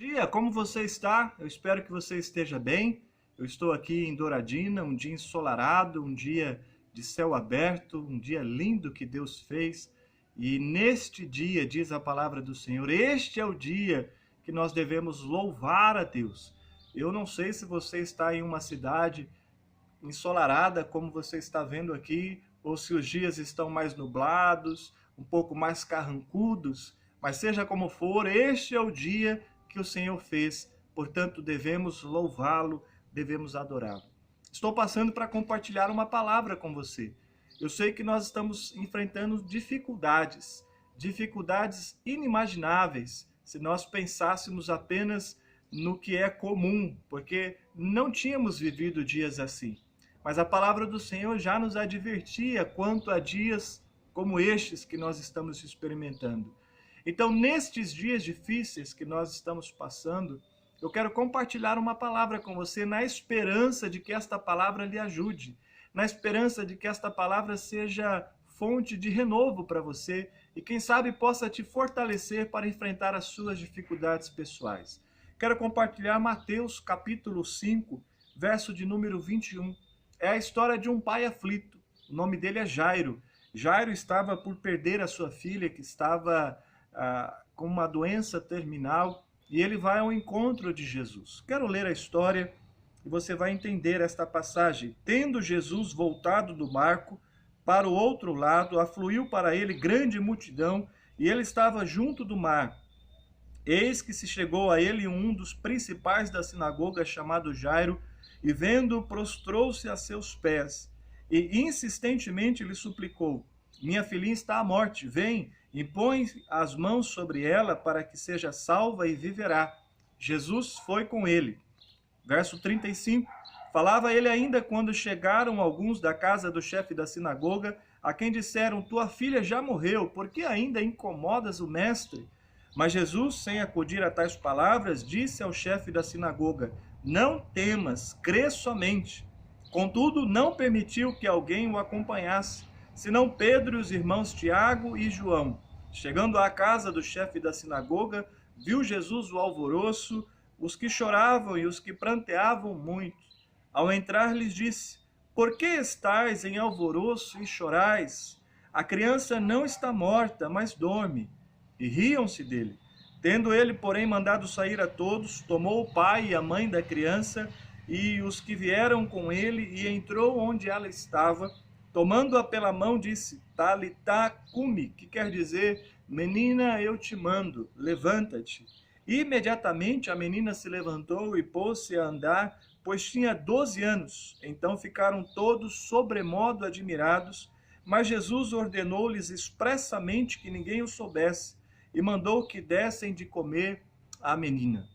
Dia, como você está? Eu espero que você esteja bem. Eu estou aqui em Douradina, um dia ensolarado, um dia de céu aberto, um dia lindo que Deus fez. E neste dia, diz a palavra do Senhor, este é o dia que nós devemos louvar a Deus. Eu não sei se você está em uma cidade ensolarada, como você está vendo aqui, ou se os dias estão mais nublados, um pouco mais carrancudos, mas seja como for, este é o dia que o Senhor fez, portanto devemos louvá-lo, devemos adorá-lo. Estou passando para compartilhar uma palavra com você. Eu sei que nós estamos enfrentando dificuldades, dificuldades inimagináveis, se nós pensássemos apenas no que é comum, porque não tínhamos vivido dias assim. Mas a palavra do Senhor já nos advertia quanto a dias como estes que nós estamos experimentando. Então, nestes dias difíceis que nós estamos passando, eu quero compartilhar uma palavra com você na esperança de que esta palavra lhe ajude, na esperança de que esta palavra seja fonte de renovo para você e, quem sabe, possa te fortalecer para enfrentar as suas dificuldades pessoais. Quero compartilhar Mateus capítulo 5, verso de número 21. É a história de um pai aflito. O nome dele é Jairo. Jairo estava por perder a sua filha, que estava com uma doença terminal, e ele vai ao encontro de Jesus. Quero ler a história e você vai entender esta passagem. Tendo Jesus voltado do barco para o outro lado, afluiu para ele grande multidão, e ele estava junto do mar. Eis que se chegou a ele um dos principais da sinagoga, chamado Jairo, e vendo, prostrou-se a seus pés, e insistentemente lhe suplicou: minha filhinha está à morte, vem e põe as mãos sobre ela para que seja salva e viverá. Jesus foi com ele. Verso 35. Falava ele ainda quando chegaram alguns da casa do chefe da sinagoga, a quem disseram: tua filha já morreu, por que ainda incomodas o mestre? Mas Jesus, sem acudir a tais palavras, disse ao chefe da sinagoga: não temas, crê somente. Contudo, não permitiu que alguém o acompanhasse, senão Pedro e os irmãos Tiago e João. Chegando à casa do chefe da sinagoga, viu Jesus o alvoroço, os que choravam e os que pranteavam muito. Ao entrar, lhes disse: por que estáis em alvoroço e chorais? A criança não está morta, mas dorme. E riam-se dele. Tendo ele, porém, mandado sair a todos, tomou o pai e a mãe da criança e os que vieram com ele, e entrou onde ela estava. Tomando-a pela mão, disse: Talitá cumi, que quer dizer: menina, eu te mando, levanta-te. Imediatamente a menina se levantou e pôs-se a andar, pois tinha 12 anos. Então ficaram todos sobremodo admirados, mas Jesus ordenou-lhes expressamente que ninguém o soubesse, e mandou que dessem de comer à menina.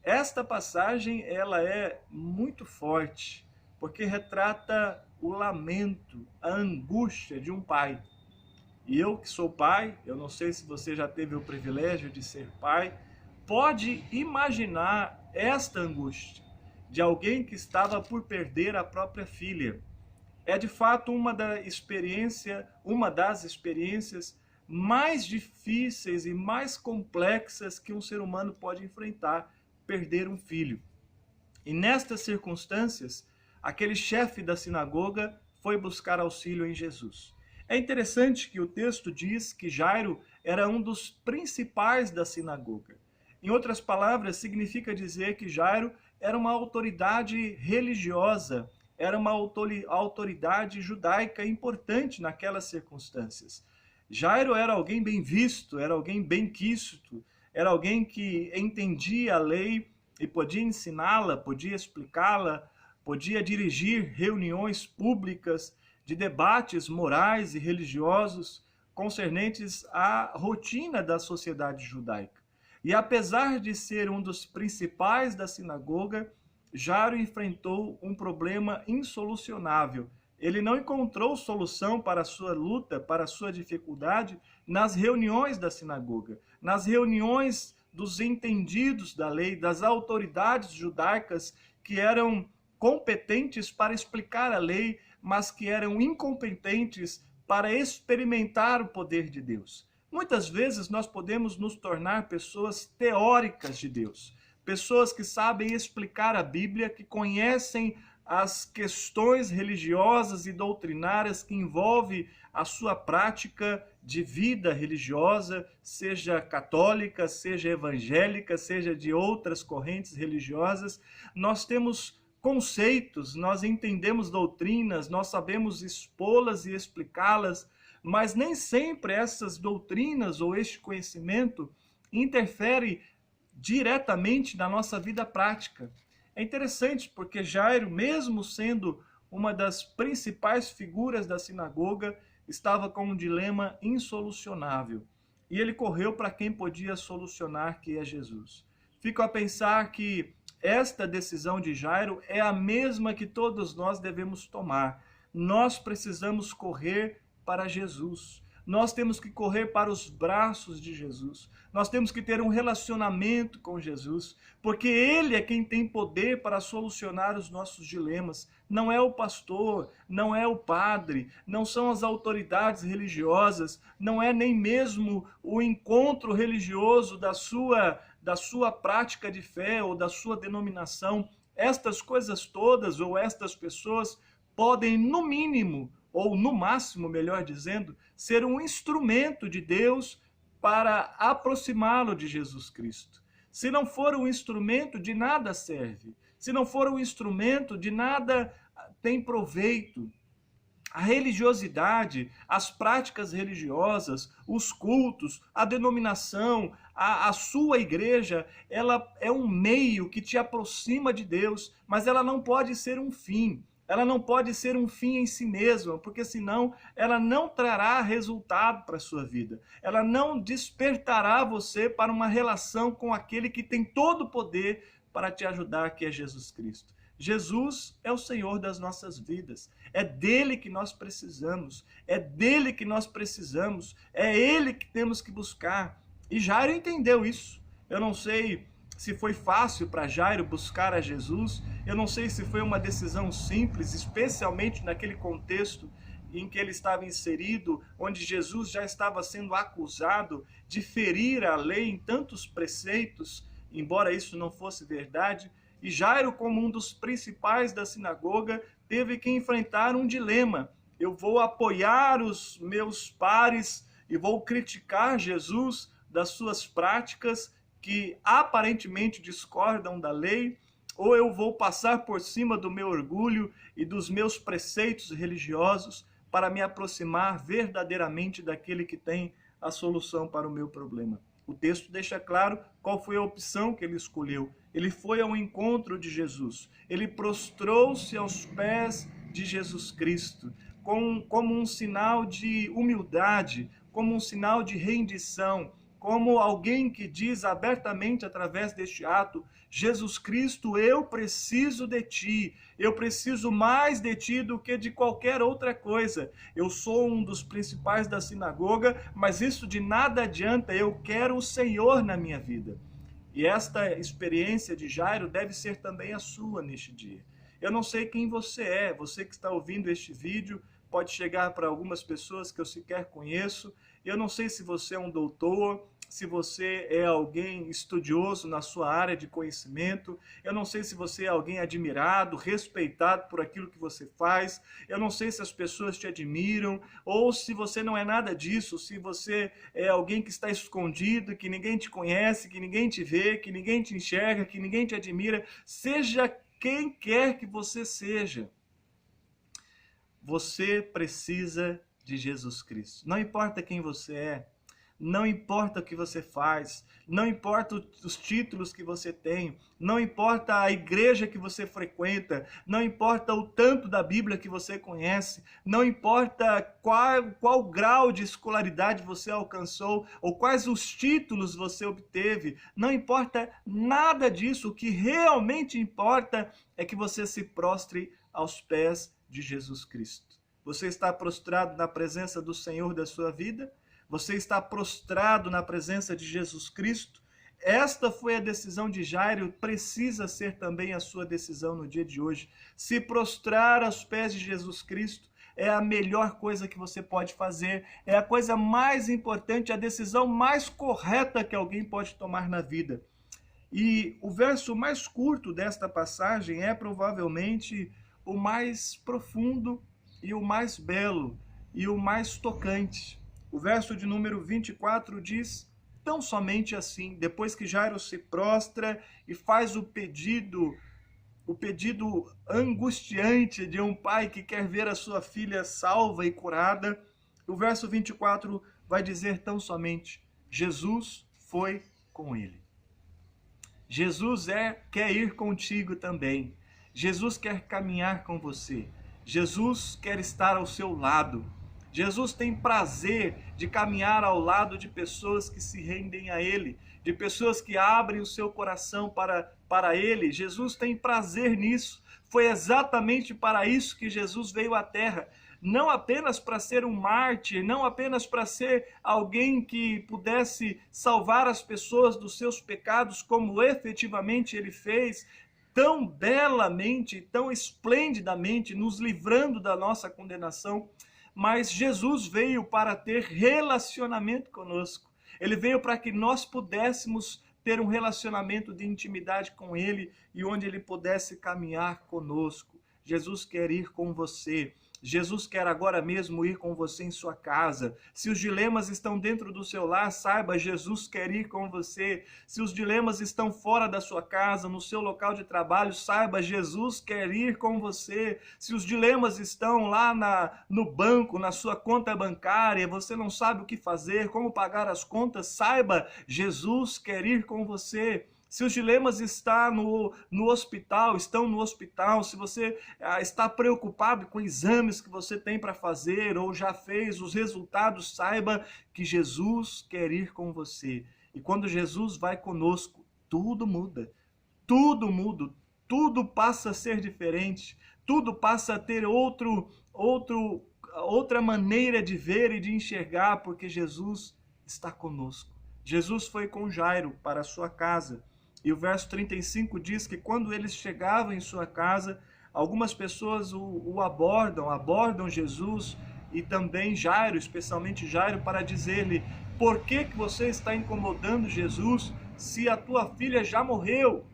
Esta passagem ela é muito forte, porque retrata o lamento, a angústia de um pai. E eu que sou pai, eu não sei se você já teve o privilégio de ser pai, pode imaginar esta angústia de alguém que estava por perder a própria filha. É de fato uma das experiências mais difíceis e mais complexas que um ser humano pode enfrentar, perder um filho. E nestas circunstâncias, aquele chefe da sinagoga foi buscar auxílio em Jesus. É interessante que o texto diz que Jairo era um dos principais da sinagoga. Em outras palavras, significa dizer que Jairo era uma autoridade religiosa, era uma autoridade judaica importante naquelas circunstâncias. Jairo era alguém bem visto, era alguém bem quisto, era alguém que entendia a lei e podia ensiná-la, podia explicá-la, podia dirigir reuniões públicas de debates morais e religiosos concernentes à rotina da sociedade judaica. E apesar de ser um dos principais da sinagoga, Jairo enfrentou um problema insolucionável. Ele não encontrou solução para a sua luta, para a sua dificuldade, nas reuniões da sinagoga, nas reuniões dos entendidos da lei, das autoridades judaicas que eram competentes para explicar a lei, mas que eram incompetentes para experimentar o poder de Deus. Muitas vezes nós podemos nos tornar pessoas teóricas de Deus, pessoas que sabem explicar a Bíblia, que conhecem as questões religiosas e doutrinárias que envolvem a sua prática de vida religiosa, seja católica, seja evangélica, seja de outras correntes religiosas. Nós temos conceitos, nós entendemos doutrinas, nós sabemos expô-las e explicá-las, mas nem sempre essas doutrinas ou este conhecimento interfere diretamente na nossa vida prática. É interessante porque Jairo, mesmo sendo uma das principais figuras da sinagoga, estava com um dilema insolucionável. E ele correu para quem podia solucionar, que é Jesus. Fico a pensar que esta decisão de Jairo é a mesma que todos nós devemos tomar. Nós precisamos correr para Jesus. Nós temos que correr para os braços de Jesus. Nós temos que ter um relacionamento com Jesus, porque Ele é quem tem poder para solucionar os nossos dilemas. Não é o pastor, não é o padre, não são as autoridades religiosas, não é nem mesmo o encontro religioso da sua prática de fé ou da sua denominação. Estas coisas todas ou estas pessoas podem, no mínimo, ou no máximo, melhor dizendo, ser um instrumento de Deus para aproximá-lo de Jesus Cristo. Se não for um instrumento, de nada serve. Se não for um instrumento, de nada tem proveito. A religiosidade, as práticas religiosas, os cultos, a denominação, a sua igreja, ela é um meio que te aproxima de Deus, mas ela não pode ser um fim. Ela não pode ser um fim em si mesma, porque senão ela não trará resultado para a sua vida. Ela não despertará você para uma relação com aquele que tem todo o poder para te ajudar, que é Jesus Cristo. Jesus é o Senhor das nossas vidas. É dele que nós precisamos. É dele que nós precisamos. É ele que temos que buscar. E Jairo entendeu isso. Eu não sei se foi fácil para Jairo buscar a Jesus, eu não sei se foi uma decisão simples, especialmente naquele contexto em que ele estava inserido, onde Jesus já estava sendo acusado de ferir a lei em tantos preceitos, embora isso não fosse verdade, e Jairo, como um dos principais da sinagoga, teve que enfrentar um dilema. Eu vou apoiar os meus pares e vou criticar Jesus das suas práticas, que aparentemente discordam da lei, ou eu vou passar por cima do meu orgulho e dos meus preceitos religiosos para me aproximar verdadeiramente daquele que tem a solução para o meu problema. O texto deixa claro qual foi a opção que ele escolheu. Ele foi ao encontro de Jesus. Ele prostrou-se aos pés de Jesus Cristo, como um sinal de humildade, como um sinal de rendição, como alguém que diz abertamente através deste ato: Jesus Cristo, eu preciso de ti, eu preciso mais de ti do que de qualquer outra coisa. Eu sou um dos principais da sinagoga, mas isso de nada adianta, eu quero o Senhor na minha vida. E esta experiência de Jairo deve ser também a sua neste dia. Eu não sei quem você é, você que está ouvindo este vídeo, pode chegar para algumas pessoas que eu sequer conheço. Eu não sei se você é um doutor, se você é alguém estudioso na sua área de conhecimento, eu não sei se você é alguém admirado, respeitado por aquilo que você faz, eu não sei se as pessoas te admiram, ou se você não é nada disso, se você é alguém que está escondido, que ninguém te conhece, que ninguém te vê, que ninguém te enxerga, que ninguém te admira. Seja quem quer que você seja, você precisa de Jesus Cristo. Não importa quem você é, não importa o que você faz, não importa os títulos que você tem, não importa a igreja que você frequenta, não importa o tanto da Bíblia que você conhece, não importa qual grau de escolaridade você alcançou ou quais os títulos você obteve, não importa nada disso. O que realmente importa é que você se prostre aos pés de Jesus Cristo. Você está prostrado na presença do Senhor da sua vida? Você está prostrado na presença de Jesus Cristo? Esta foi a decisão de Jairo, precisa ser também a sua decisão no dia de hoje. Se prostrar aos pés de Jesus Cristo, é a melhor coisa que você pode fazer, é a coisa mais importante, a decisão mais correta que alguém pode tomar na vida. E o verso mais curto desta passagem é provavelmente o mais profundo e o mais belo e o mais tocante. O verso de número 24 diz: tão somente assim, depois que Jairo se prostra e faz o pedido angustiante de um pai que quer ver a sua filha salva e curada, o verso 24 vai dizer tão somente: Jesus foi com ele. Jesus quer ir contigo também. Jesus quer caminhar com você. Jesus quer estar ao seu lado. Jesus tem prazer de caminhar ao lado de pessoas que se rendem a Ele, de pessoas que abrem o seu coração para Ele. Jesus tem prazer nisso. Foi exatamente para isso que Jesus veio à Terra. Não apenas para ser um mártir, não apenas para ser alguém que pudesse salvar as pessoas dos seus pecados, como efetivamente Ele fez, tão belamente, tão esplendidamente, nos livrando da nossa condenação, mas Jesus veio para ter relacionamento conosco. Ele veio para que nós pudéssemos ter um relacionamento de intimidade com Ele e onde Ele pudesse caminhar conosco. Jesus quer ir com você. Jesus quer agora mesmo ir com você em sua casa. Se os dilemas estão dentro do seu lar, saiba, Jesus quer ir com você. Se os dilemas estão fora da sua casa, no seu local de trabalho, saiba, Jesus quer ir com você. Se os dilemas estão lá no banco, na sua conta bancária, você não sabe o que fazer, como pagar as contas, saiba, Jesus quer ir com você. Se os dilemas estão no hospital, se você está preocupado com exames que você tem para fazer ou já fez, os resultados, saiba que Jesus quer ir com você. E quando Jesus vai conosco, tudo muda, tudo passa a ser diferente, tudo passa a ter outra maneira de ver e de enxergar, porque Jesus está conosco. Jesus foi com Jairo para a sua casa. E o verso 35 diz que quando eles chegavam em sua casa, algumas pessoas o abordam Jesus e também Jairo, especialmente Jairo, para dizer-lhe: por que você está incomodando Jesus se a tua filha já morreu?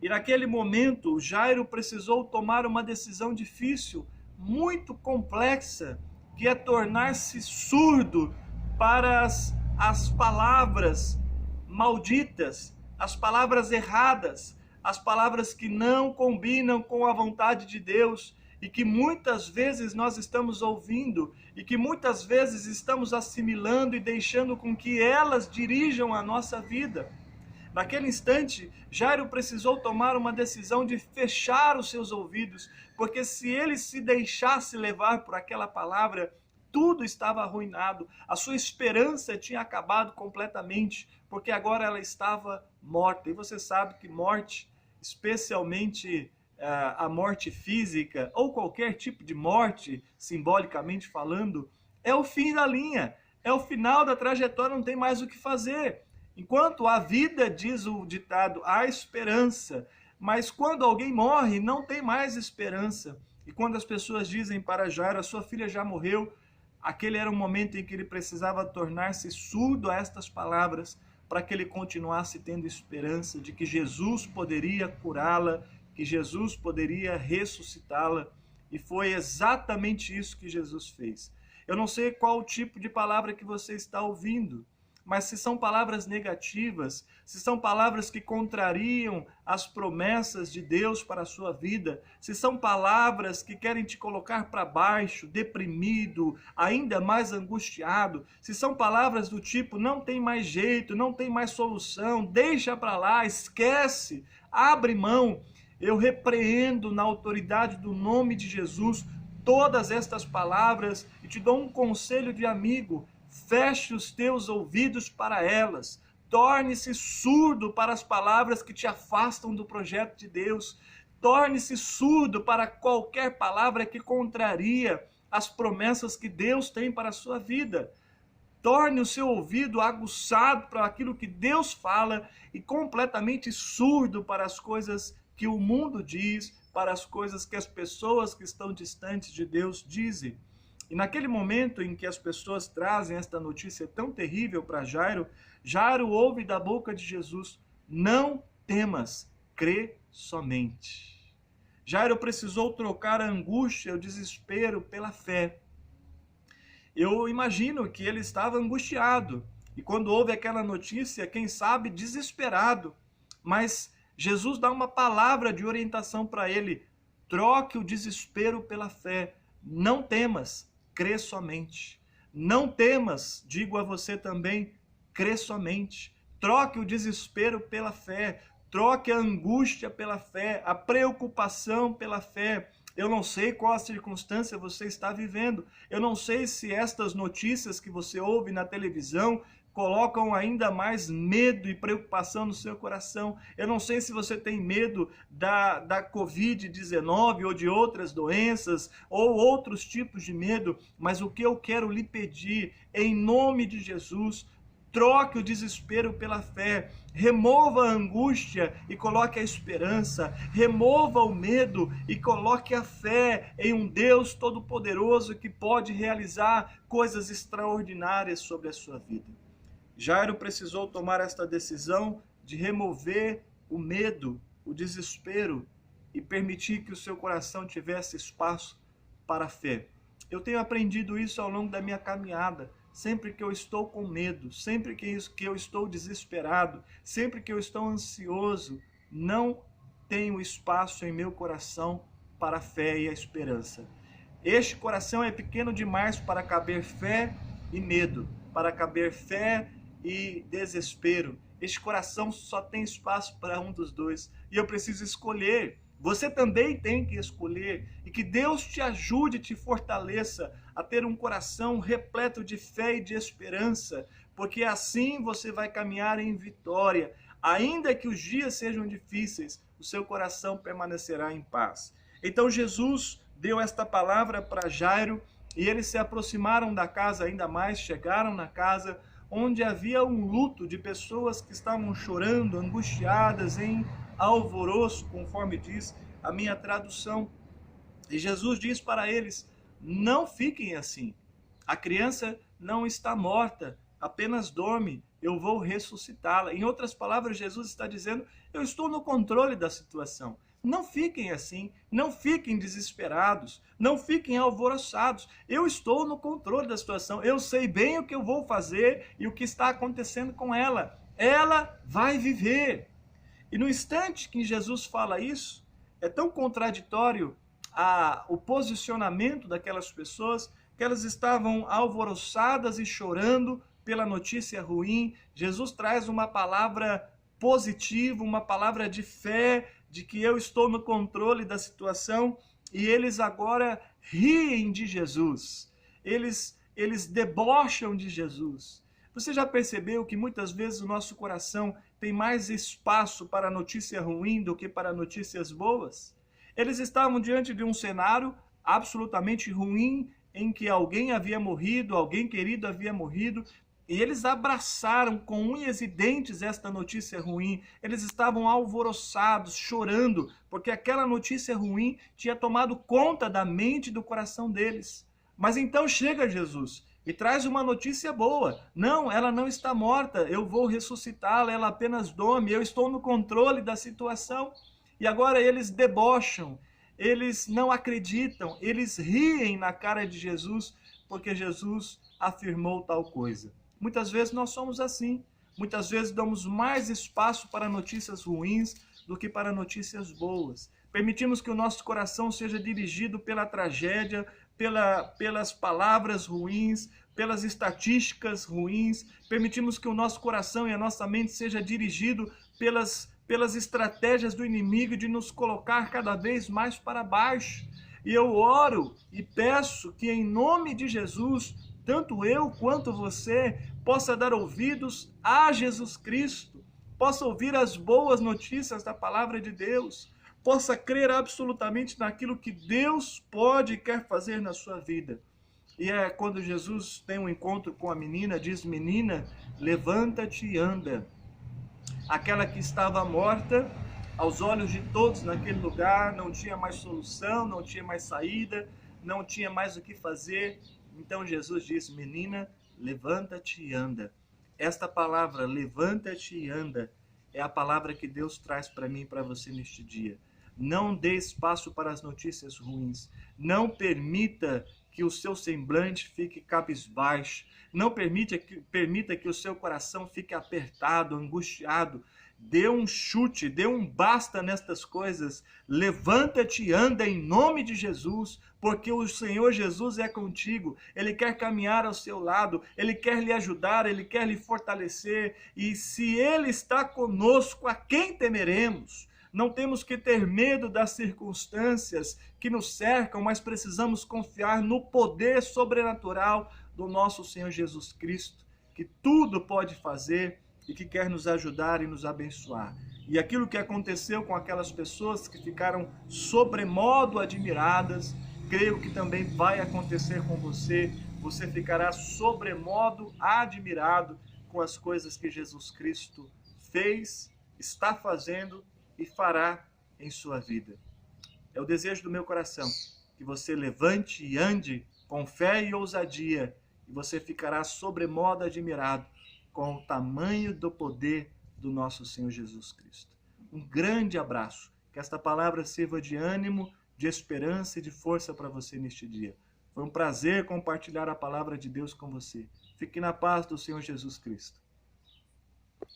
E naquele momento, Jairo precisou tomar uma decisão difícil, muito complexa, que é tornar-se surdo para as palavras malditas, as palavras erradas, as palavras que não combinam com a vontade de Deus e que muitas vezes nós estamos ouvindo e que muitas vezes estamos assimilando e deixando com que elas dirijam a nossa vida. Naquele instante, Jairo precisou tomar uma decisão de fechar os seus ouvidos, porque se ele se deixasse levar por aquela palavra, tudo estava arruinado, a sua esperança tinha acabado completamente, porque agora ela estava morta. E você sabe que morte, especialmente a morte física, ou qualquer tipo de morte, simbolicamente falando, é o fim da linha, é o final da trajetória, não tem mais o que fazer. Enquanto a vida, diz o ditado, há esperança, mas quando alguém morre, não tem mais esperança. E quando as pessoas dizem para Jairo: a sua filha já morreu, aquele era um momento em que ele precisava tornar-se surdo a estas palavras, para que ele continuasse tendo esperança de que Jesus poderia curá-la, que Jesus poderia ressuscitá-la. E foi exatamente isso que Jesus fez. Eu não sei qual o tipo de palavra que você está ouvindo, mas se são palavras negativas, se são palavras que contrariam as promessas de Deus para a sua vida, se são palavras que querem te colocar para baixo, deprimido, ainda mais angustiado, se são palavras do tipo: não tem mais jeito, não tem mais solução, deixa para lá, esquece, abre mão, eu repreendo na autoridade do nome de Jesus todas estas palavras e te dou um conselho de amigo: feche os teus ouvidos para elas. Torne-se surdo para as palavras que te afastam do projeto de Deus. Torne-se surdo para qualquer palavra que contraria as promessas que Deus tem para a sua vida. Torne o seu ouvido aguçado para aquilo que Deus fala e completamente surdo para as coisas que o mundo diz, para as coisas que as pessoas que estão distantes de Deus dizem. E naquele momento em que as pessoas trazem esta notícia tão terrível para Jairo, Jairo ouve da boca de Jesus: não temas, crê somente. Jairo precisou trocar a angústia, o desespero pela fé. Eu imagino que ele estava angustiado e quando ouve aquela notícia, quem sabe desesperado, mas Jesus dá uma palavra de orientação para ele: troque o desespero pela fé, não temas, crê somente. Não temas, digo a você também, crê somente. Troque o desespero pela fé, troque a angústia pela fé, a preocupação pela fé. Eu não sei qual a circunstância você está vivendo. Eu não sei se estas notícias que você ouve na televisão colocam ainda mais medo e preocupação no seu coração. Eu não sei se você tem medo da Covid-19 ou de outras doenças ou outros tipos de medo, mas o que eu quero lhe pedir, em nome de Jesus, troque o desespero pela fé, remova a angústia e coloque a esperança, remova o medo e coloque a fé em um Deus todo-poderoso que pode realizar coisas extraordinárias sobre a sua vida. Jairo precisou tomar esta decisão de remover o medo, o desespero e permitir que o seu coração tivesse espaço para a fé. Eu tenho aprendido isso ao longo da minha caminhada. Sempre que eu estou com medo, sempre que eu estou desesperado, sempre que eu estou ansioso, não tenho espaço em meu coração para a fé e a esperança. Este coração é pequeno demais para caber fé e medo, para caber fé e desespero. Este coração só tem espaço para um dos dois e eu preciso escolher. Você também tem que escolher, e que Deus te ajude, te fortaleça a ter um coração repleto de fé e de esperança, porque assim você vai caminhar em vitória. Ainda que os dias sejam difíceis, o seu coração permanecerá em paz. Então Jesus deu esta palavra para Jairo e eles se aproximaram da casa ainda mais, chegaram na casa onde havia um luto de pessoas que estavam chorando, angustiadas, em alvoroço, conforme diz a minha tradução. E Jesus diz para eles: não fiquem assim. A criança não está morta, apenas dorme. Eu vou ressuscitá-la. Em outras palavras, Jesus está dizendo: eu estou no controle da situação. Não fiquem assim, não fiquem desesperados, não fiquem alvoroçados. Eu estou no controle da situação. Eu sei bem o que eu vou fazer e o que está acontecendo com ela. Ela vai viver. E no instante que Jesus fala isso, é tão contraditório o posicionamento daquelas pessoas, que elas estavam alvoroçadas e chorando pela notícia ruim. Jesus traz uma palavra positiva, uma palavra de fé, de que eu estou no controle da situação, e eles agora riem de Jesus. Eles debocham de Jesus. Você já percebeu que muitas vezes o nosso coração tem mais espaço para notícia ruim do que para notícias boas? Eles estavam diante de um cenário absolutamente ruim, em que alguém havia morrido, alguém querido havia morrido, e eles abraçaram com unhas e dentes esta notícia ruim. Eles estavam alvoroçados, chorando, porque aquela notícia ruim tinha tomado conta da mente e do coração deles. Mas então chega Jesus e traz uma notícia boa. Não, ela não está morta, eu vou ressuscitá-la, ela apenas dorme, eu estou no controle da situação. E agora eles debocham, eles não acreditam, eles riem na cara de Jesus, porque Jesus afirmou tal coisa. Muitas vezes nós somos assim, muitas vezes damos mais espaço para notícias ruins do que para notícias boas. Permitimos que o nosso coração seja dirigido pela tragédia, pelas palavras ruins, pelas estatísticas ruins. Permitimos que o nosso coração e a nossa mente seja dirigido pelas estratégias do inimigo de nos colocar cada vez mais para baixo. E eu oro e peço que em nome de Jesus, tanto eu quanto você possa dar ouvidos a Jesus Cristo, possa ouvir as boas notícias da palavra de Deus, possa crer absolutamente naquilo que Deus pode e quer fazer na sua vida. E é quando Jesus tem um encontro com a menina, diz: menina, levanta-te e anda. Aquela que estava morta Aos olhos de todos naquele lugar, não tinha mais solução, não tinha mais saída, não tinha mais o que fazer. Então Jesus disse: menina, levanta-te e anda. Esta palavra, levanta-te e anda, é a palavra que Deus traz para mim e para você neste dia. Não dê espaço para as notícias ruins. Não permita que o seu semblante fique cabisbaixo. Não permita que o seu coração fique apertado, angustiado. Dê um chute, dê um basta nestas coisas. Levanta-te e anda em nome de Jesus, porque o Senhor Jesus é contigo. Ele quer caminhar ao seu lado, Ele quer lhe ajudar, Ele quer lhe fortalecer. E se Ele está conosco, a quem temeremos? Não temos que ter medo das circunstâncias que nos cercam, mas precisamos confiar no poder sobrenatural do nosso Senhor Jesus Cristo, que tudo pode fazer e que quer nos ajudar e nos abençoar. E aquilo que aconteceu com aquelas pessoas que ficaram sobremodo admiradas, creio que também vai acontecer com você. Você ficará sobremodo admirado com as coisas que Jesus Cristo fez, está fazendo e fará em sua vida. É o desejo do meu coração que você levante e ande com fé e ousadia, e você ficará sobremodo admirado com o tamanho do poder do nosso Senhor Jesus Cristo. Um grande abraço. Que esta palavra sirva de ânimo, de esperança e de força para você neste dia. Foi um prazer compartilhar a palavra de Deus com você. Fique na paz do Senhor Jesus Cristo.